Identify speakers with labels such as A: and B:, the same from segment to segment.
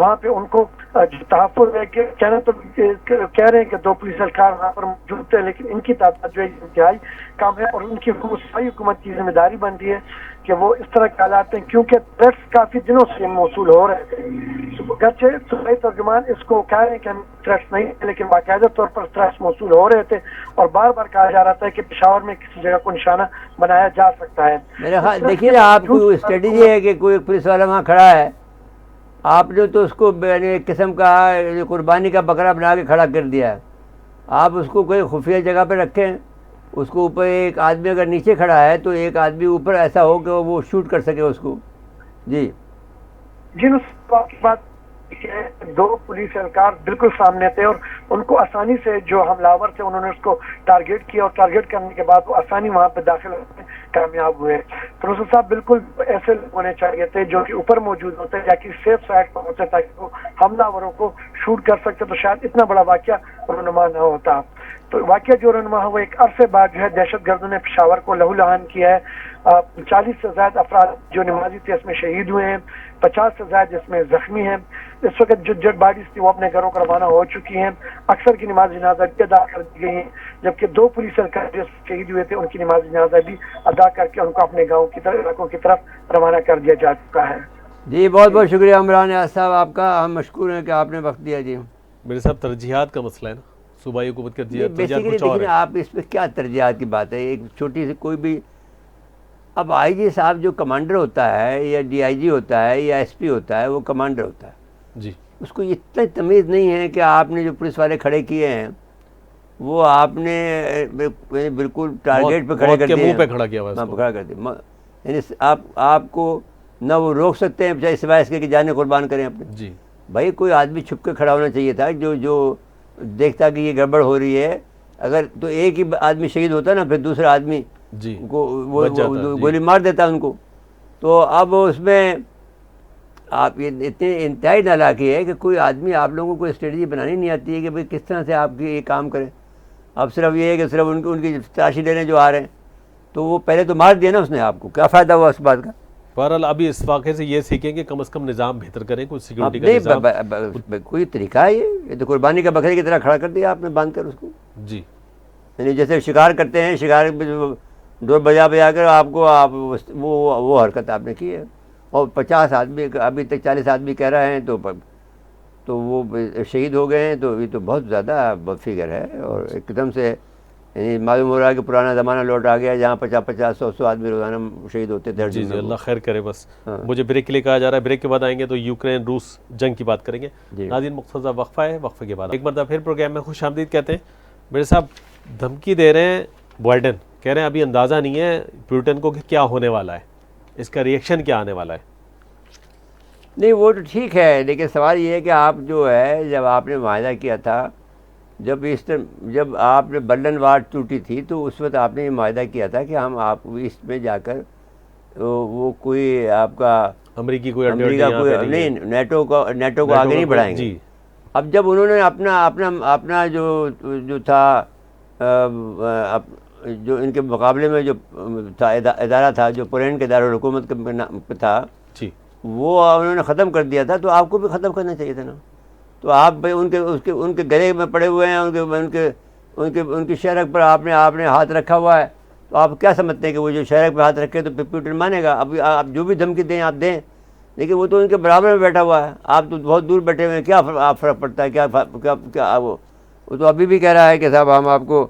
A: وہاں پہ ان کو جو تحفظ ہے کہ کہنا تو کہہ رہے ہیں کہ 2 پولیس اہلکار وہاں پر موجود تھے، لیکن ان کی تعداد جو ہے انتہائی کم ہے، اور ان کی حکومت کی ذمہ داری بنتی ہے کہ وہ اس طرح کے حالات ہیں، کیونکہ تھریٹس کافی دنوں سے موصول ہو رہے تھے. گرچہ صوبائی ترجمان اس کو کہہ رہے ہیں کہ ہم تھریٹس نہیں ہیں، لیکن باقاعدہ طور پر تھریٹس موصول ہو رہے تھے، اور بار بار کہا جا رہا تھا کہ پشاور میں کسی جگہ کو نشانہ بنایا جا سکتا ہے.
B: میرے خیال دیکھیے نا، آپ کو اسٹریٹجی ہے کہ کوئی پولیس والا وہاں کھڑا ہے، آپ نے تو اس کو ایک قسم کا قربانی کا بکرا بنا کے کھڑا کر دیا ہے. آپ اس کو کوئی خفیہ جگہ پہ رکھیں، اس کو اوپر ایک آدمی اگر نیچے کھڑا ہے تو ایک آدمی اوپر ایسا ہو کہ وہ شوٹ کر سکے اس کو. جی
A: جن اس بات 2 پولیس اہلکار بالکل سامنے تھے، اور ان کو آسانی سے جو حملہ تھے انہوں نے اس کو ٹارگیٹ کیا، اور ٹارگیٹ کرنے کے بعد وہ آسانی وہاں پہ داخل ہونے میں کامیاب ہوئے. پروفیسر صاحب بالکل ایسے لوگ ہونے چاہیے تھے جو کہ اوپر موجود ہوتے یا کہ سیف سائڈ پر ہوتے تاکہ وہ حملہ آوروں کو شوٹ کر سکتے، تو شاید اتنا بڑا واقعہ رونما نہ ہوتا. تو واقعہ جو رونما ہوا ایک عرصے بعد جو ہے دہشت گردوں نے پشاور کو لہو لہان کیا ہے. 40 سے زائد افراد جو نمازی تھے اس میں شہید ہوئے ہیں، 50 سے زائد اس میں زخمی ہیں. اس وقت جو ڈیڈ باڈیز تھی وہ اپنے گھروں کو روانہ ہو چکی ہیں. اکثر کی نماز جنازہ بھی ادا کر دی گئی ہیں، جبکہ 2 پولیس اہلکار جو شہید ہوئے تھے ان کی نماز جنازہ بھی ادا کر کے ان کو اپنے گاؤں کی طرف علاقوں کی طرف روانہ کر دیا جا چکا ہے.
B: جی بہت بہت شکریہ عمران نیاز صاحب آپ کا، ہم مشکور ہیں کہ آپ نے وقت دیا. جی
C: میرے صاحب ترجیحات کا مسئلہ ہے نا، صوبائی حکومت کے ترجیحات
B: بیسیکلی
C: کچھ اور
B: دیکھیں
C: ہے.
B: آپ اس پہ کیا ترجیحات کی بات ہے، ایک چھوٹی سی کوئی بھی اب آئی جی صاحب جو کمانڈر ہوتا ہے یا ڈی آئی جی ہوتا ہے یا ایس پی ہوتا ہے، وہ کمانڈر ہوتا ہے.
C: جی
B: اس کو اتنا تمیز نہیں ہے کہ آپ نے جو پولیس والے کھڑے کیے ہیں وہ آپ نے بالکل ٹارگیٹ پہ کھڑے کر دیے،
C: منہ پہ کھڑا کیا ہوا ہے اس کو.
B: کھڑا کر دیا. یعنی آپ کو نہ وہ روک سکتے ہیں چاہے سوائے اس کے کہ جانے قربان کریں اپنے.
C: جی
B: بھائی کوئی آدمی چھپ کے کھڑا ہونا چاہیے تھا جو دیکھتا کہ یہ گڑبڑ ہو رہی ہے. اگر تو ایک ہی آدمی شہید ہوتا نا، پھر دوسرا آدمی
C: جی
B: کو وہ
C: بچ جاتا ہے.
B: گولی مار دیتا ان کو. تو اب اس میں آپ یہ اتنی انتہائی نالاکی ہے کہ کوئی آدمی آپ لوگوں کو اسٹریٹجی بنانی نہیں آتی ہے کہ بھئی کس طرح سے آپ کی یہ کام کریں. اب صرف یہ ہے کہ صرف ان کی تلاشی لینے جو آ رہے ہیں، تو وہ پہلے تو مار دیا نا اس نے آپ کو، کیا فائدہ ہوا اس بات کا.
C: بہرحال ابھی اس واقعے سے یہ سیکھیں کہ کم از کم نظام بہتر کریں، کوئی سیکیورٹی کا نظام.
B: کوئی طریقہ ہے یہ تو قربانی کا بکرے کی طرح کھڑا کر دیا آپ نے باندھ کر اس کو.
C: جی
B: یعنی جیسے شکار کرتے ہیں، شکار ڈور بجا کر آپ کو وہ حرکت آپ نے کی ہے. اور 50 آدمی ابھی تک 40 آدمی کہہ رہے ہیں تو وہ شہید ہو گئے ہیں. تو یہ تو بہت زیادہ فگر ہے، اور ایک دم سے یعنی معلوم ہو رہا ہے کہ پرانا زمانہ لوٹ آ گیا جہاں 50 100 آدمی روزانہ شہید ہوتے تھے.
C: جی اللہ خیر کرے. بس مجھے بریک کے لیے کہا جا رہا ہے، بریک کے بعد آئیں گے تو یوکرین روس جنگ کی بات کریں گے. ناظرین مختصر وقفہ ہے، وقفے کے بعد ایک مرتبہ پھر پروگرام میں خوش آمدید کہتے ہیں. میرے صاحب دھمکی دے رہے ہیں بائیڈن، کہہ رہے ہیں ابھی اندازہ نہیں ہے پوٹن کو کہ کیا ہونے والا ہے، اس کا ریئیکشن کیا آنے والا ہے.
B: نہیں وہ تو ٹھیک ہے، لیکن سوال یہ ہے کہ آپ جو ہے جب آپ نے معاہدہ کیا تھا، جب آپ نے برلن وار ٹوٹی تھی تو اس وقت آپ نے یہ معاہدہ کیا تھا کہ ہم آپ اس میں جا کر وہ کوئی آپ کا
C: امریکہ کوئی
B: نہیں نیٹو کو آگے نہیں بڑھائیں گے. اب جب انہوں نے اپنا جو تھا جو ان کے مقابلے میں جو تھا ادارہ تھا جو پولینڈ کے دارالحکومت پہ تھا، وہ انہوں نے ختم کر دیا تھا، تو آپ کو بھی ختم کرنا چاہیے تھا نا. تو آپ ان کے گلے میں پڑے ہوئے ہیں، ان کی شہرک پر آپ نے ہاتھ رکھا ہوا ہے. تو آپ کیا سمجھتے ہیں کہ وہ جو شہرک پہ ہاتھ رکھے تو پوٹن مانے گا؟ اب آپ جو بھی دھمکی دیں آپ دیں، لیکن وہ تو ان کے برابر میں بیٹھا ہوا ہے، آپ تو بہت دور بیٹھے ہوئے ہیں. کیا فرق پڑتا ہے؟ کیا وہ تو ابھی بھی کہہ رہا ہے کہ صاحب ہم آپ کو.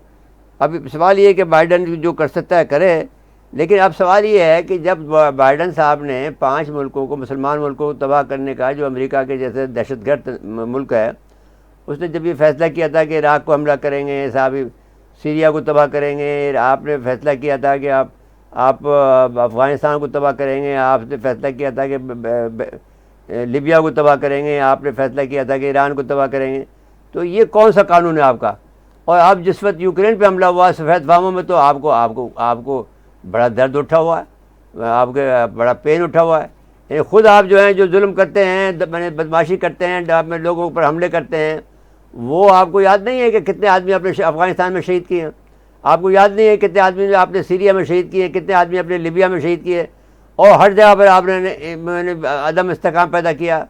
B: ابھی سوال یہ ہے کہ بائیڈن جو کر سکتا ہے کرے، لیکن اب سوال یہ ہے کہ جب بائیڈن صاحب نے 5 ملکوں کو، مسلمان ملکوں کو تباہ کرنے کا، جو امریکہ کے جیسے دہشت گرد ملک ہے، اس نے جب یہ فیصلہ کیا تھا کہ عراق کو حملہ کریں گے، صاحب سیریا کو تباہ کریں گے، آپ نے فیصلہ کیا تھا کہ آپ افغانستان کو تباہ کریں گے، آپ نے فیصلہ کیا تھا کہ لیبیا کو تباہ کریں گے، آپ نے فیصلہ کیا تھا کہ ایران کو تباہ کریں گے. تو یہ کون سا قانون ہے آپ کا؟ اور آپ جس وقت یوکرین پہ حملہ ہوا سفید فاموں میں، تو آپ کو بڑا درد اٹھا ہوا ہے، آپ کے بڑا پین اٹھا ہوا ہے. یعنی خود آپ جو ہیں جو ظلم کرتے ہیں، بدماشی کرتے ہیں، آپ میں لوگوں پر حملے کرتے ہیں، وہ آپ کو یاد نہیں ہے کہ کتنے آدمی اپنے افغانستان میں شہید کیے ہیں؟ آپ کو یاد نہیں ہے کتنے آدمی آپ نے سیریا میں شہید کیے ہیں، کتنے آدمی اپنے لیبیا میں شہید کیے، اور ہر جگہ پر آپ نے عدم استحکام پیدا کیا.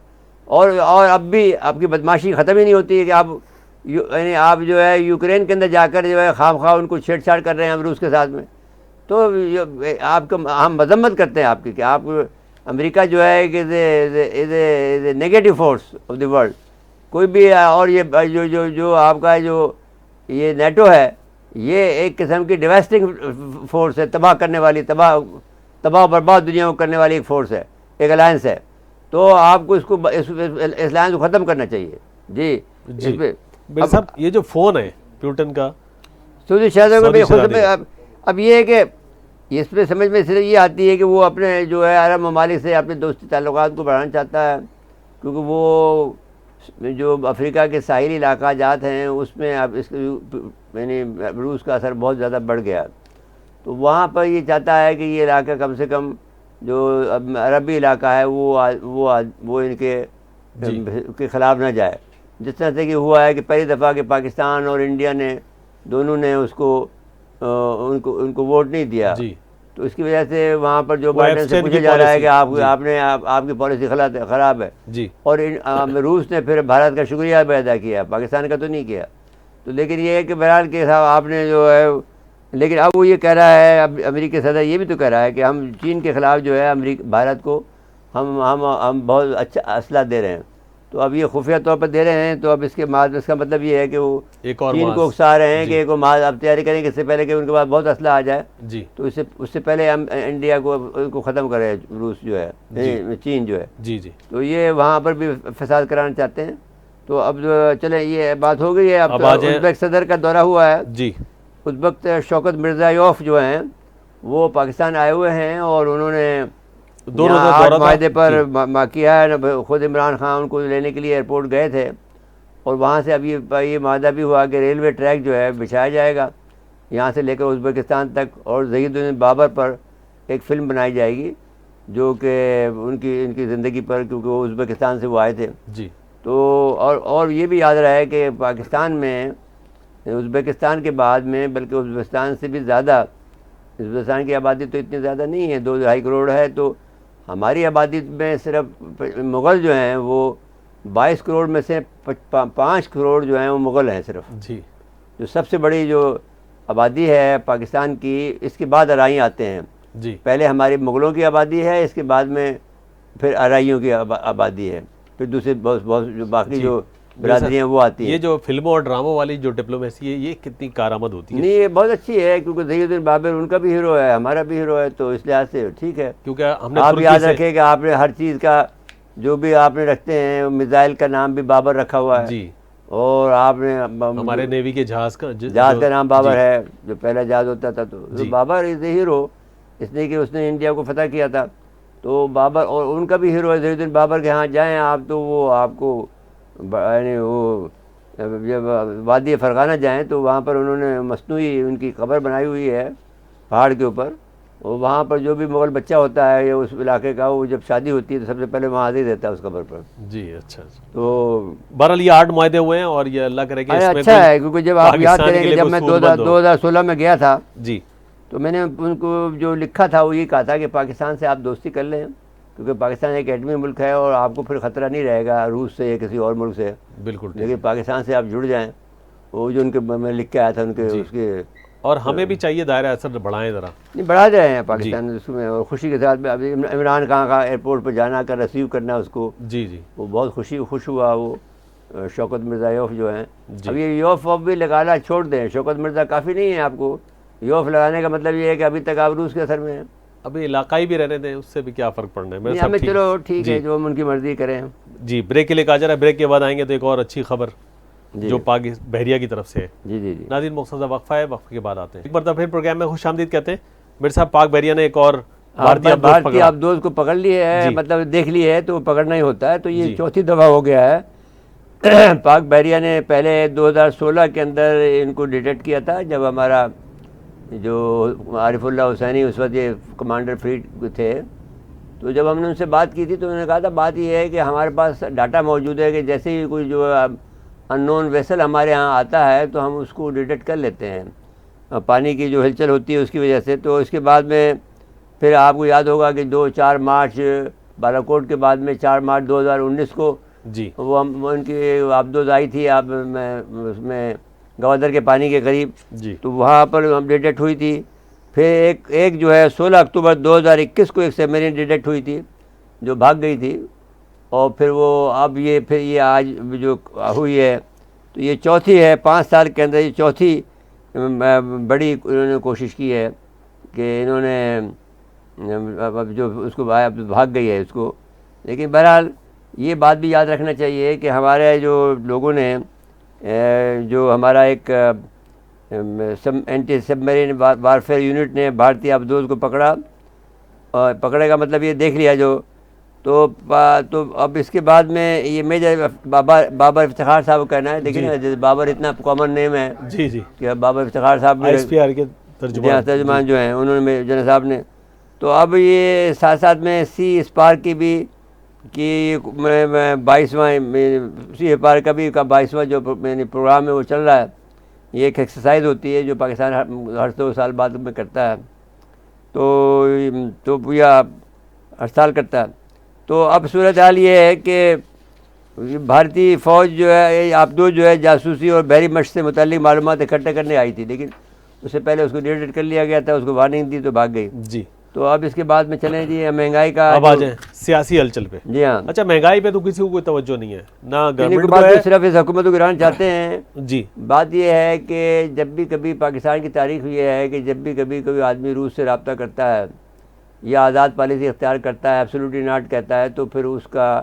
B: اور اب بھی آپ کی بدماشی ختم ہی نہیں ہوتی ہے کہ یعنی آپ جو ہے یوکرین کے اندر جا کر جو ہے خواہ خواہ ان کو چھیڑ چھاڑ کر رہے ہیں ہم روس کے ساتھ میں. تو آپ کو ہم مذمت کرتے ہیں آپ کی کہ آپ امریکہ جو ہے کہ negative force of the world. کوئی بھی اور یہ جو آپ کا جو یہ نیٹو ہے یہ ایک قسم کی ڈیواسٹنگ فورس ہے, تباہ کرنے والی, تباہ برباد دنیا کو کرنے والی ایک فورس ہے, ایک الائنس ہے. تو آپ کو اس الائنس کو ختم کرنا چاہیے. جی
C: میرے صاحب یہ جو فون ہے پیوٹن کا
B: سعودی شہزادوں میں خود میں اب یہ ہے کہ اس پہ سمجھ میں صرف یہ آتی ہے کہ وہ اپنے جو ہے عرب ممالک سے اپنے دوستی تعلقات کو بڑھانا چاہتا ہے, کیونکہ وہ جو افریقہ کے ساحلی علاقہ جات ہیں اس میں اب اس یعنی روس کا اثر بہت زیادہ بڑھ گیا. تو وہاں پر یہ چاہتا ہے کہ یہ علاقہ کم سے کم جو عربی علاقہ ہے وہ ان کے خلاف نہ جائے. جس طرح سے کہ ہوا ہے کہ پہلی دفعہ کہ پاکستان اور انڈیا نے دونوں نے اس کو ان کو ووٹ نہیں دیا. تو اس کی وجہ سے وہاں پر جو بائیڈن سے پوچھا جا رہا ہے کہ آپ کی پالیسی خراب ہے. اور روس نے پھر بھارت کا شکریہ بھی ادا کیا, پاکستان کا تو نہیں کیا. تو لیکن یہ ہے کہ بہرحال کے صاحب آپ نے جو ہے, لیکن اب وہ یہ کہہ رہا ہے, اب امریکی صدر یہ بھی تو کہہ رہا ہے کہ ہم چین کے خلاف جو ہے بھارت کو ہم بہت اچھا اسلحہ دے رہے ہیں. تو اب یہ خفیہ طور پر دے رہے ہیں. تو اب اس کا مطلب یہ ہے کہ وہ چین کو اکسا رہے ہیں کہ ایک اب تیاری کریں کہ اس سے پہلے کہ ان کے پاس بہت اسلحہ آ جائے. تو اس سے پہلے ہم انڈیا کو ختم کرے روس جو ہے, چین جو ہے. تو یہ وہاں پر بھی فساد کرانا چاہتے ہیں. تو اب چلیں یہ بات ہو گئی ہے. اب ازبک صدر کا دورہ ہوا ہے. ازبک شوکت مرزایوف جو ہیں وہ پاکستان آئے ہوئے ہیں اور انہوں نے 8 معاہدے پر کیا ہے. خود عمران خان ان کو لینے کے لیے ایئرپورٹ گئے تھے اور وہاں سے اب یہ معاہدہ بھی ہوا کہ ریلوے ٹریک جو ہے بچھایا جائے گا یہاں سے لے کر ازبکستان تک, اور ظہیر الدین بابر پر ایک فلم بنائی جائے گی جو کہ ان کی زندگی پر, کیونکہ وہ ازبکستان سے وہ آئے تھے. تو اور یہ بھی یاد رہا ہے کہ پاکستان میں ازبکستان کے بعد میں بلکہ ازبکستان سے بھی زیادہ, ازبکستان کی آبادی تو اتنی زیادہ نہیں ہے, 2-2.5 کروڑ ہے. تو ہماری آبادی میں صرف مغل جو ہیں وہ 22 کروڑ میں سے 5 کروڑ جو ہیں وہ مغل ہیں صرف. جو سب سے بڑی جو آبادی ہے پاکستان کی, اس کے بعد ارائیں آتے ہیں. پہلے ہماری مغلوں کی آبادی ہے, اس کے بعد میں پھر ارائیوں کی آبادی ہے, پھر دوسرے بہت جو باقی جو برادری ہیں وہ آتی ہیں.
C: یہ جو فلموں اور ڈراموں والی جو ڈپلومیسی ہے یہ کتنی کارآمد ہوتی ہے؟
B: نہیں یہ بہت اچھی ہے, کیونکہ ظہیر الدین بابر ان کا بھی ہیرو ہے, ہمارا بھی ہیرو ہے. تو اس لحاظ سے ٹھیک ہے.
C: کیونکہ ہم نے
B: آپ یاد رکھیں کہ آپ نے ہر چیز کا جو بھی آپ نے رکھتے ہیں, میزائل کا نام بھی بابر رکھا ہوا ہے. اور آپ نے
C: ہمارے نیوی کے جہاز
B: کا نام بابر ہے, جو پہلا جہاز ہوتا تھا. تو بابر از اے ہیرو, اس لیے کہ اس نے انڈیا کو فتح کیا تھا. تو بابر اور ان کا بھی ہیرو ہے ظہیر الدین بابر کے ہاں جائیں آپ تو وہ آپ کو یعنی وہ جب وادی فرغانہ جائیں تو وہاں پر انہوں نے مصنوعی ان کی قبر بنائی ہوئی ہے پہاڑ کے اوپر. اور وہاں پر جو بھی مغل بچہ ہوتا ہے یا اس علاقے کا, وہ جب شادی ہوتی ہے تو سب سے پہلے وہاں حاضری دیتا ہے اس قبر پر.
C: اچھا.
B: تو
C: بہرحال یہ 8 معاہدے ہوئے ہیں اور یہ اللہ کرے کہ
B: اچھا ہے, کیونکہ جب آپ یاد کریں کہ جب میں 2016 میں گیا تھا تو میں نے ان کو جو لکھا تھا وہ یہ کہا تھا کہ پاکستان سے آپ دوستی کر لیں, کیونکہ پاکستان ایک ایٹمی ملک ہے اور آپ کو پھر خطرہ نہیں رہے گا روس سے یا کسی اور ملک سے.
C: بالکل.
B: لیکن پاکستان سے آپ جڑ جائیں, وہ جو ان کے میں لکھ کے آیا تھا ان کے اس کے.
C: اور ہمیں بھی چاہیے دائرہ اثر بڑھائیں ذرا.
B: نہیں بڑھا رہے ہیں پاکستان اس میں, اور خوشی کے ساتھ میں ابھی عمران خان کا ایئرپورٹ پہ جانا کر ریسیو کرنا اس کو. وہ بہت خوش ہوا وہ شوکت مرزایوف جو ہیں. اب یہ یوف بھی لگانا چھوڑ دیں, شوکت مرزا کافی نہیں ہے آپ کو. یوف لگانے کا مطلب یہ ہے کہ ابھی تک آپ روس کے اثر میں ہیں.
C: ابھی علاقائی بھی رہنے دیں, اس سے بھی کیا فرق پڑنا ہے.
B: ہمیں چلو ٹھیک ہے, جو ان کی مرضی کریں.
C: بریک کے لیے کہا جا رہا ہے, بریک کے بعد آئیں گے تو ایک اور اچھی خبر جو پاک بحریہ کی طرف سے ہے. ناظرین مختصر وقفہ ہے, وقفے کے بعد آتے ہیں. ایک مرتبہ پھر پروگرام میں خوش آمدید کہتے ہیں. میرے صاحب پاک بحریہ نے ایک اور
B: بھارتی آبدوز کو پکڑ لی ہے, مطلب دیکھ لی ہے تو پکڑنا ہی ہوتا ہے. تو یہ 4تھی دفعہ ہو گیا ہے. پاک بحریہ نے پہلے 2016 کے اندر ان کو ڈیٹیکٹ کیا تھا, جب ہمارا جو عارف اللہ حسینی اس وقت یہ کمانڈر فلیٹ تھے. تو جب ہم نے ان سے بات کی تھی تو انہوں نے کہا تھا بات یہ ہے کہ ہمارے پاس ڈاٹا موجود ہے کہ جیسے ہی کوئی جو ان نون ویسل ہمارے ہاں آتا ہے تو ہم اس کو ڈیٹیکٹ کر لیتے ہیں, پانی کی جو ہلچل ہوتی ہے اس کی وجہ سے. تو اس کے بعد میں پھر آپ کو یاد ہوگا کہ 4 مارچ بالاکوٹ کے بعد میں 4 مارچ 2019 کو
C: جی
B: وہ ان کی آبدوز آئی تھی اس میں گوادر کے پانی کے قریب،
C: جی
B: تو وہاں پر ہم ڈیٹیکٹ ہوئی تھی. پھر ایک جو ہے 16 اکتوبر 2021 کو ایک سب میرین ڈیٹیکٹ ہوئی تھی جو بھاگ گئی تھی، اور پھر وہ اب یہ آج جو ہوئی ہے تو یہ چوتھی ہے 5 سال کے اندر، یہ چوتھی بڑی انہوں نے کوشش کی ہے کہ انہوں نے اب جو اس کو بھاگ گئی ہے اس کو. لیکن بہرحال یہ بات بھی یاد رکھنا چاہیے کہ ہمارے جو لوگوں نے جو ہمارا ایک اینٹی سب میرین وارفیئر یونٹ نے بھارتی آبدوز کو پکڑا، اور پکڑے کا مطلب یہ دیکھ لیا جو تو اب اس کے بعد میں یہ میجر بابر افتخار صاحب کا کہنا ہے. دیکھیں نا بابر اتنا کامن نیم ہے
C: جی جی
B: کہ بابر افتخار صاحب
C: ISPR کے
B: ترجمان جو ہیں انہوں نے جنرل صاحب نے. تو اب یہ ساتھ ساتھ میں سی اسپارک کی بھی کہ 22واں سی اسپارک کا بھی 22واں جو پروگرام ہے وہ چل رہا ہے. یہ ایک ایکسرسائز ہوتی ہے جو پاکستان ہر 2 سال بعد میں کرتا ہے، تو یا ہر سال کرتا ہے. تو اب صورتحال یہ ہے کہ بھارتی فوج جو ہے آبدوز جو ہے جاسوسی اور بحری مشق سے متعلق معلومات اکٹھے کرنے آئی تھی، لیکن اس سے پہلے اس کو ڈیٹیکٹ کر لیا گیا تھا، اس کو وارننگ دی تو بھاگ گئی.
C: جی
B: تو اب اس کے بعد میں چلیں جی مہنگائی کا
C: اب آ جائیں سیاسی ہلچل پہ.
B: جی ہاں،
C: اچھا مہنگائی پہ تو کسی کو کوئی توجہ نہیں ہے، نہ گورنمنٹ
B: بات
C: کو ہے.
B: صرف اس حکومت کو گرانا چاہتے ہیں.
C: جی
B: بات یہ ہے کہ جب بھی کبھی پاکستان کی تاریخ یہ ہے کہ جب بھی کبھی کوئی آدمی روس سے رابطہ کرتا ہے یا آزاد پالیسی اختیار کرتا ہے، ایبسولوٹلی ناٹ کہتا ہے، تو پھر اس کا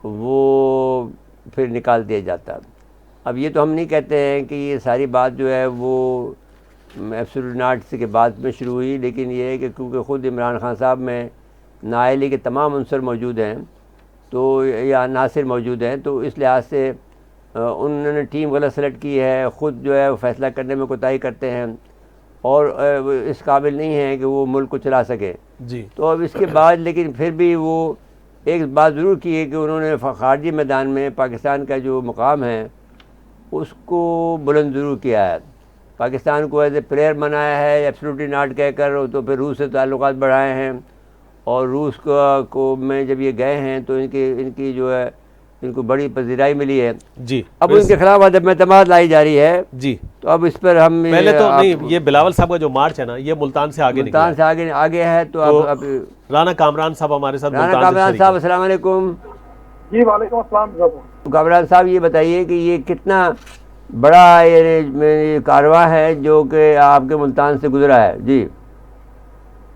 B: وہ پھر نکال دیا جاتا ہے. اب یہ تو ہم نہیں کہتے ہیں کہ یہ ساری بات جو ہے وہ ایبسولوٹ ناٹ کے بعد میں شروع ہوئی، لیکن یہ ہے کہ کیونکہ خود عمران خان صاحب میں نااہلی کے تمام عنصر موجود ہیں تو یا عناصر موجود ہیں، تو اس لحاظ سے انہوں نے ٹیم غلط سلیکٹ کی ہے، خود جو ہے فیصلہ کرنے میں کوتاہی کرتے ہیں اور اس قابل نہیں ہیں کہ وہ ملک کو چلا سکے.
C: جی
B: تو اب اس کے بعد لیکن پھر بھی وہ ایک بات ضرور کی ہے کہ انہوں نے خارجی میدان میں پاکستان کا جو مقام ہے اس کو بلند ضرور کیا ہے. پاکستان کو ایز اے پلیئر بنایا ہے ایبسولوٹلی ناٹ کہہ کر، تو پھر روس سے تعلقات بڑھائے ہیں، اور روس کو میں جب یہ گئے ہیں تو ان کی جو ہے ان کو بڑی پذیرائی ملی ہے.
C: جی
B: اب ان کے خلاف عدم اعتماد لائی جا رہی ہے.
C: جی
B: تو اب اس پر ہم
C: پہلے تو نہیں، یہ بلاول صاحب کا جو مارچ ہے نا یہ ملتان سے آگے نکلا
B: ملتان سے آگے ہے. تو اب
C: رانا کامران صاحب ہمارے ساتھ
B: رانا کامران صاحب السلام علیکم.
A: جی وعلیکم السلام.
B: کامران صاحب یہ بتائیے کہ یہ کتنا بڑا کارواں ہے جو کہ آپ کے ملتان سے گزرا ہے. جی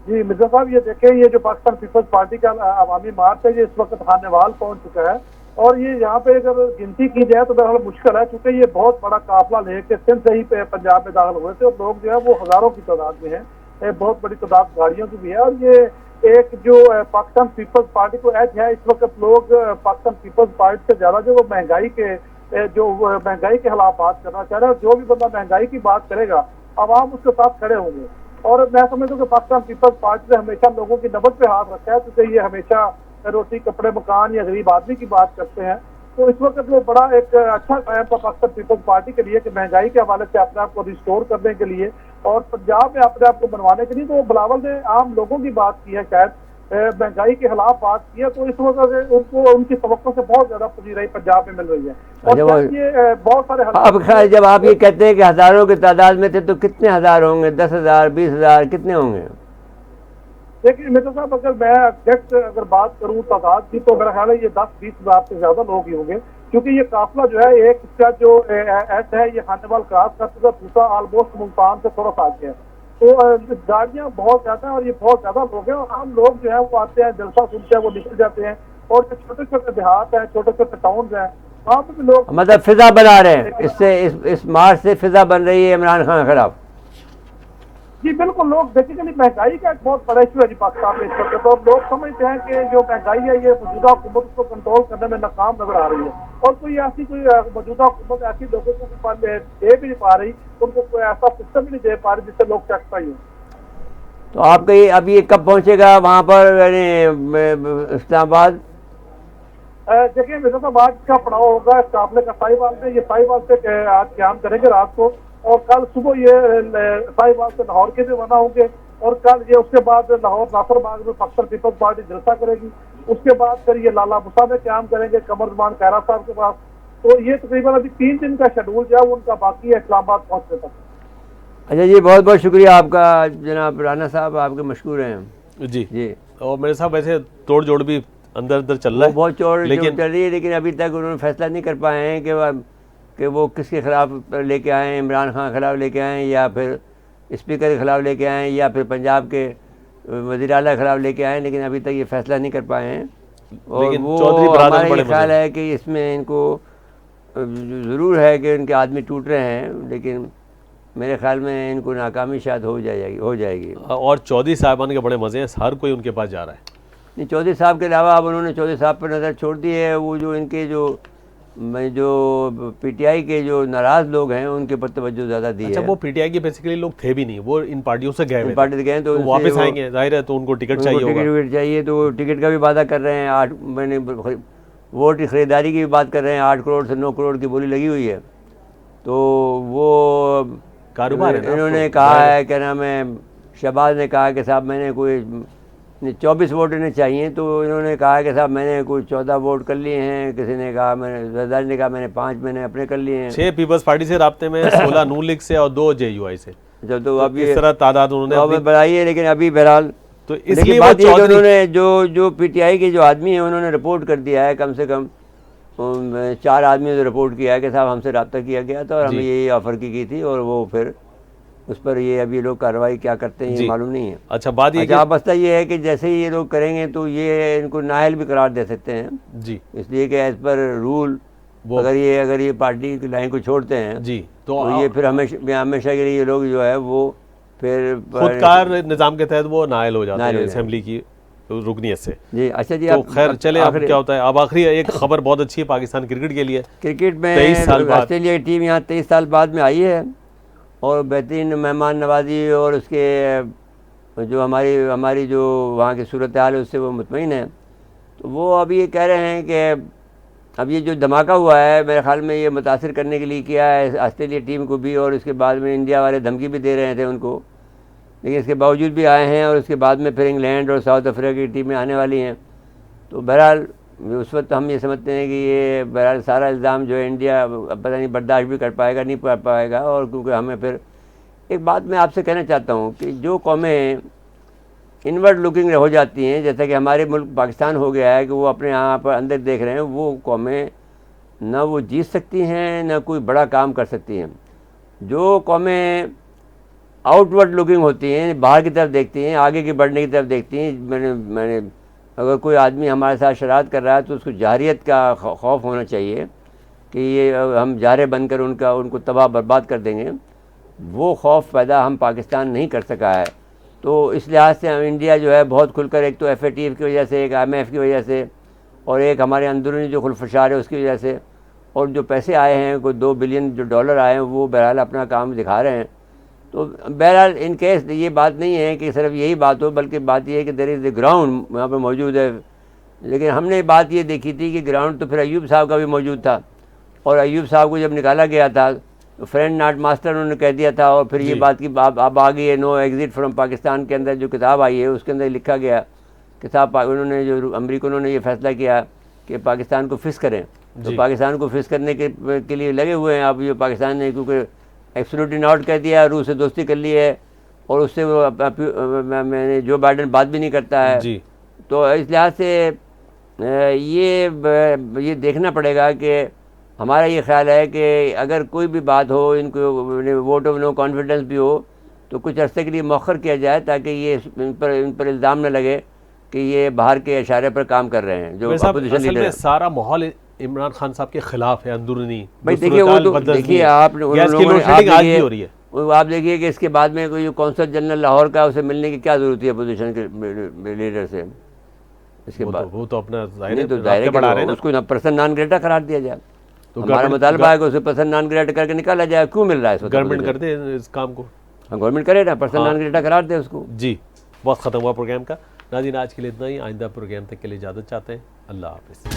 A: جی مرزا صاحب یہ دیکھیں، یہ جو پاکستان پیپلز پارٹی کا عوامی مارچ ہے یہ اس وقت خانیوال پہنچ چکا ہے، اور یہ یہاں پہ اگر گنتی کی جائے تو بہرحال مشکل ہے، کیونکہ یہ بہت بڑا قافلہ لے کے سندھ سے ہی پنجاب میں داخل ہوئے تھے، اور لوگ جو ہے وہ ہزاروں کی تعداد میں ہیں، بہت بڑی تعداد گاڑیوں کی بھی ہے. اور یہ ایک جو پاکستان پیپلز پارٹی کو ایج ہے، اس وقت لوگ پاکستان پیپلز پارٹی سے زیادہ جو وہ مہنگائی کے خلاف بات کرنا چاہ رہے ہیں، اور جو بھی بندہ مہنگائی کی بات کرے گا عوام اس کے ساتھ کھڑے ہوں گے. اور میں سمجھتا ہوں کہ پاکستان پیپلز پارٹی نے ہمیشہ لوگوں کی نبض پہ ہاتھ رکھا ہے، کیونکہ یہ ہمیشہ روٹی کپڑے مکان یا غریب آدمی کی بات کرتے ہیں. تو اس وقت وہ بڑا ایک اچھا قائم تھا پاکستان پیپلز پارٹی کے لیے کہ مہنگائی کے حوالے سے اپنے آپ کو ریسٹور کرنے کے لیے اور پنجاب میں اپنے آپ کو بنوانے کے لیے. تو بلاول نے عام لوگوں کی بات کی ہے، شاید مہنگائی کے خلاف بات کی ہے، تو اس وقت ان کو ان کی توقع سے بہت زیادہ پذیرائی پنجاب میں مل رہی ہے. اور یہ بہت سارے
B: اب خیر جب آپ یہ کہتے ہیں کہ ہزاروں کی تعداد میں تھے تو کتنے ہزار ہوں گے؟ 10,000 20,000 کتنے ہوں گے؟
A: دیکھیے مرزا صاحب اگر میں ایگزیکٹ اگر بات کروں تعداد کی تو میرا خیال ہے یہ 10-20 ہزار سے زیادہ لوگ ہی ہوں گے، کیونکہ یہ قافلہ جو ہے ایک اس کا جو ایس ہے یہ خانیوال کراس کر چکا، دوسرا آلموسٹ ملتان سے تھوڑا سا آگے ہے. تو گاڑیاں بہت زیادہ ہیں اور یہ بہت زیادہ لوگ ہیں، اور عام لوگ جو ہیں وہ آتے ہیں، جلسہ سنتے ہیں، وہ نکل جاتے ہیں. اور جو چھوٹے چھوٹے دیہات ہیں، چھوٹے چھوٹے ٹاؤنز ہیں، وہاں پہ بھی لوگ
B: مطلب فضا بنا رہے ہیں، اس سے اس مارچ سے فضا بن رہی ہے عمران خان کے خلاف.
A: جی بالکل. لوگ بیسیکلی مہنگائی کا ایک بہت بڑا ایشو ہے جی پاکستان میں اس وقت، اور لوگ سمجھتے ہیں کہ جو مہنگائی ہے یہ موجودہ حکومت کو کنٹرول کرنے میں ناکام نظر آ رہی ہے، اور کوئی موجودہ حکومت ایسی لوگوں کو دے بھی نہیں پا رہی، ان کو کوئی ایسا سسٹم بھی نہیں دے پا رہی جس سے لوگ ٹیکس پائی ہوں.
B: تو آپ کا اب یہ کب پہنچے گا وہاں پر یعنی اسلام آباد؟
A: دیکھیں مرزا صاحب آج کا پڑاؤ ہوگا اس قافلے کا ساہیوال میں. یہ ساہیوال سے آج قیام کریں گے رات کو، اور کل صبح یہ ساہیوال سے لاہور کے بھی روانہ ہوں گے. اور کل یہ اس کے بعد لاہور ناصر باغ میں پاکستان پیپلز پارٹی جلسہ کرے گی. اس کے بعد پھر یہ لالہ مسا میں قیام کریں گے قمر زمان خیرا صاحب کے پاس. تو یہ تقریباً ابھی 3 دن کا شیڈول جو ہے وہ ان کا باقی ہے اسلام آباد پہنچنے تک.
B: اچھا جی، بہت بہت شکریہ آپ کا جناب رانا صاحب، آپ کے مشکور ہیں.
C: جی
B: جی،
C: اور میرے صاحب ویسے توڑ جوڑ بھی اندر چل رہا ہے،
B: بہت چل رہی ہے، لیکن ابھی تک انہوں نے فیصلہ نہیں کر پائے ہیں کہ وہ کس کے خلاف لے کے آئیں، عمران خان کے خلاف لے کے آئیں، یا پھر اسپیکر کے خلاف لے کے آئیں، یا پھر پنجاب کے وزیر اعلیٰ کے خلاف لے کے آئیں، لیکن ابھی تک یہ فیصلہ نہیں کر پائے ہیں. اور وہ ہمارا یہ خیال ہے کہ اس میں ان کو ضرور ہے کہ ان کے آدمی ٹوٹ رہے ہیں، لیکن میرے خیال میں ان کو ناکامی شاید ہو جائے گی.
C: اور چودھری صاحبان کے بڑے مزے ہیں، ہر کوئی ان کے پاس جا رہا ہے.
B: نہیں، چودھری صاحب کے علاوہ اب انہوں نے چودھری صاحب پر نظر چھوڑ دی ہے. وہ جو ان کے جو پی ٹی آئی کے جو ناراض لوگ ہیں ان کے پر توجہ زیادہ دی ہے.
C: اچھا، وہ پی ٹی آئی کے بیسیکلی لوگ تھے بھی نہیں، وہ ان پارٹیوں سے گئے
B: گئے تو
C: واپس آئیں گے، ظاہر ہے تو ان کو ٹکٹ چاہیے ہوگا.
B: ٹکٹ چاہیے تو وہ ٹکٹ کا بھی وعدہ کر رہے ہیں. میں نے ووٹ کی خریداری کی بھی بات کر رہے ہیں. 8 کروڑ سے 9 کروڑ کی بولی لگی ہوئی ہے. تو وہ
C: کاروبار ہے.
B: انہوں نے کہا ہے، کیا نام ہے، شہباز نے کہا کہ صاحب میں نے کوئی 24 ووٹ انہیں چاہیے، تو انہوں نے کہا کہ صاحب میں نے کوئی 14 ووٹ کر لیے ہیں. کسی نے کہا، زرداری نے کہا میں نے 5 میں نے اپنے کر لیے ہیں.
C: 6 پیپلز پارٹی سے رابطے میں، 16 نون لیگ سے اور 2 جے یو آئی سے.
B: جب تو اب
C: اس طرح تعداد انہوں نے
B: بڑھائی ہے. لیکن ابھی بہرحال
C: تو اس لیے
B: بات یہ کہ انہوں نے جو پی ٹی آئی کے جو آدمی ہیں انہوں نے رپورٹ کر دیا ہے، کم سے کم 4 آدمیوں نے رپورٹ کیا ہے کہ صاحب ہم سے رابطہ کیا گیا تھا اور ہمیں یہی آفر کی تھی، اور وہ پھر اس پر یہ ابھی لوگ کارروائی کیا کرتے ہیں یہ معلوم نہیں ہے.
C: اچھا، بات یہ
B: مسئلہ یہ ہے کہ جیسے ہی یہ لوگ کریں گے تو یہ ان کو نااہل بھی قرار دے سکتے ہیں.
C: جی،
B: اس لیے کہ ایز پر رول اگر یہ پارٹی کی لائن کو چھوڑتے ہیں
C: جی
B: تو یہ پھر ہمیشہ کے لیے یہ لوگ جو ہے وہ پھر
C: خودکار نظام کے تحت وہ نائل ہو جاتے ہیں اسمبلی کی رکنیت سے.
B: جی اچھا جی،
C: تو خیر چلے اب کیا ہوتا ہے. اب آخری ایک خبر بہت اچھی ہے پاکستان کرکٹ کے لیے.
B: کرکٹ میں آسٹریلیا کی ٹیم یہاں 23 سال بعد میں آئی ہے اور بہترین مہمان نوازی اور اس کے جو ہماری جو وہاں کی صورتحال ہے اس سے وہ مطمئن ہے. تو وہ اب یہ کہہ رہے ہیں کہ اب یہ جو دھماکہ ہوا ہے میرے خیال میں یہ متاثر کرنے کے لیے کیا ہے آسٹریلیا ٹیم کو بھی، اور اس کے بعد میں انڈیا والے دھمکی بھی دے رہے تھے ان کو، لیکن اس کے باوجود بھی آئے ہیں. اور اس کے بعد میں پھر انگلینڈ اور ساؤتھ افریقہ کی ٹیمیں آنے والی ہیں. تو بہرحال اس وقت ہم یہ سمجھتے ہیں کہ یہ بہرحال سارا الزام جو ہے انڈیا پتہ نہیں برداشت بھی کر پائے گا نہیں کر پائے گا. اور کیونکہ ہمیں پھر ایک بات میں آپ سے کہنا چاہتا ہوں کہ جو قومیں انورڈ لوکنگ ہو جاتی ہیں، جیسا کہ ہمارے ملک پاکستان ہو گیا ہے کہ وہ اپنے یہاں پر اندر دیکھ رہے ہیں، وہ قومیں نہ وہ جیت سکتی ہیں نہ کوئی بڑا کام کر سکتی ہیں. جو قومیں آؤٹ ورڈ لوکنگ ہوتی ہیں، باہر کی طرف دیکھتی ہیں، آگے کی بڑھنے کی طرف دیکھتی ہیں. میں نے اگر کوئی آدمی ہمارے ساتھ شرارت کر رہا ہے تو اس کو جارحیت کا خوف ہونا چاہیے کہ یہ ہم جارح بن کر ان کو تباہ برباد کر دیں گے. وہ خوف پیدا ہم پاکستان نہیں کر سکا ہے. تو اس لحاظ سے ہم انڈیا جو ہے بہت کھل کر، ایک تو ایف اے ٹی ایف کی وجہ سے، ایک ایم ایف کی وجہ سے، اور ایک ہمارے اندرونی جو خلفشار ہے اس کی وجہ سے، اور جو پیسے آئے ہیں کوئی 2 بلین جو ڈالر آئے ہیں وہ بہرحال اپنا کام دکھا رہے ہیں. تو بہرحال ان کیس یہ بات نہیں ہے کہ صرف یہی بات ہو، بلکہ بات یہ ہے کہ دیر از اے گراؤنڈ وہاں پہ موجود ہے. لیکن ہم نے بات یہ دیکھی تھی کہ گراؤنڈ تو پھر ایوب صاحب کا بھی موجود تھا، اور ایوب صاحب کو جب نکالا گیا تھا تو فرینڈ ناٹ ماسٹر انہوں نے کہہ دیا تھا. اور پھر یہ بات کی اب آ گئی ہے نو ایگزٹ فرام پاکستان کے اندر جو کتاب آئی ہے اس کے اندر لکھا گیا کہ صاحب انہوں نے جو امریکنوں نے یہ فیصلہ کیا کہ پاکستان کو فس کریں. تو پاکستان کو فس کرنے کے لیے لگے ہوئے ہیں. اب یہ پاکستان نے کیونکہ ایبسلیوٹلی ناٹ کہہ دیا، روس سے دوستی کر لی ہے، اور اس سے وہ میں نے جو بائیڈن بات بھی نہیں کرتا ہے. تو اس لحاظ سے یہ دیکھنا پڑے گا کہ ہمارا یہ خیال ہے کہ اگر کوئی بھی بات ہو، ان کو ووٹ آف نو کانفیڈنس بھی ہو تو کچھ عرصے کے لیے مؤخر کیا جائے تاکہ یہ ان پر الزام نہ لگے کہ یہ باہر کے اشارے پر کام کر رہے ہیں. جو اپوزیشن لیڈر ہے
C: سارا ماحول عمران خان صاحب کے خلاف ہے اندرونی.
B: بھائی دیکھیے وہ تو دیکھیے آپ دیکھیے کہ اس کے بعد میں کوئی کونسل جنرل لاہور کا اسے ملنے کی کیا ضرورت ہے اپوزیشن کے لیڈر سے. اس کے بعد
C: وہ تو اپنا
B: ظاہر ہے اس کو پرسن نان گریٹا قرار دیا جائے. تو ہمارا مطالبہ ہے کہ اسے پرسن نان گریٹا کر کے نکالا جائے. کیوں مل رہا ہے اس وقت؟
C: گورنمنٹ کرتے اس کام کو.
B: گورنمنٹ کرے نا، پرسن نان گریٹا قرار دے اس کو.
C: جی وقت ختم ہوا پروگرام کا. ناظرین آج کے لیے اتنا ہی. آئندہ پروگرام تک کے لیے اجازت چاہتے ہیں. اللہ حافظ.